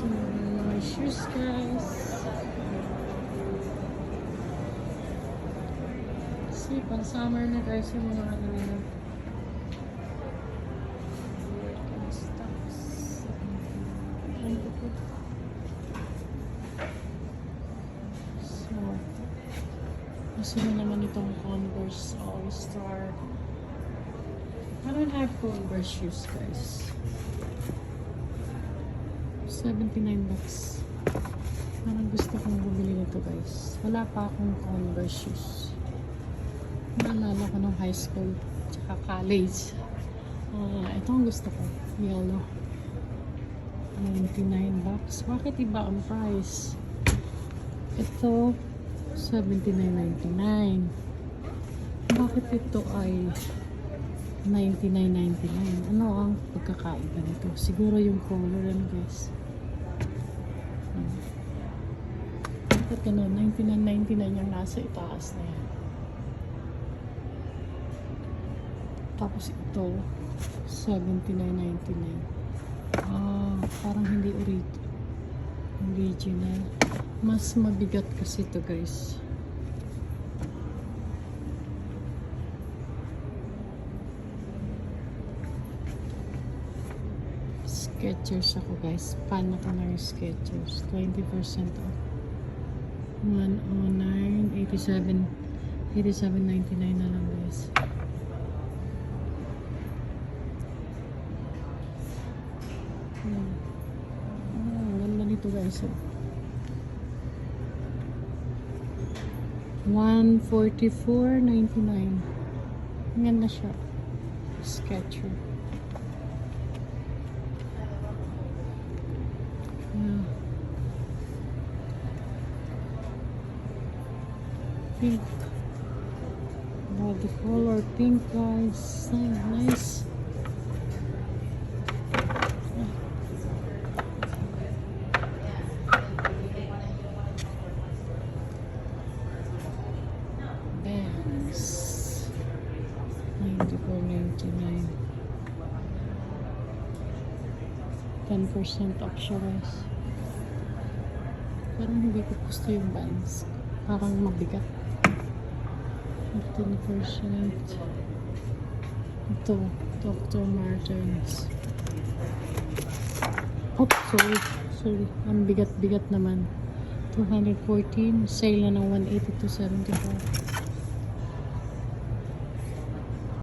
So, mga shoes guys. See, pang summer na guys yung mga ano nila. So, gusto mo naman itong Converse All-Star. I don't have Converse shoes guys. 79 bucks. Parang gusto kong bumili nito guys. Wala pa akong Converse shoes. Naalala ko nung high school tsaka college. Ito ang gusto ko. Yellow. 99 bucks. Bakit iba ang price? Ito 79.99. Bakit ito ay 99.99? Ano ang pagkakaiba nito? Siguro yung color yan guys. Bakit gano'n? 99.99 yung nasa itaas na yan. Tapos ito 79.99. Parang hindi original. Mas mabigat kasi ito guys. Skechers ako guys. Fan ako ng Skechers. 20% off. 109, 87, 87.99 na lang guys. Ganda nito guys. 144.99. Ganda siya. Skechers. Pink. Wow, the color pink guys. So nice. Bands. 94.99. 10% off siya guys. Parang hindi ko gusto yung bands. Parang mabigat. 15%. Ito, Dr. Martens. Oh, sorry. Ang bigat-bigat naman. 214. Sale na ng 180 to 75.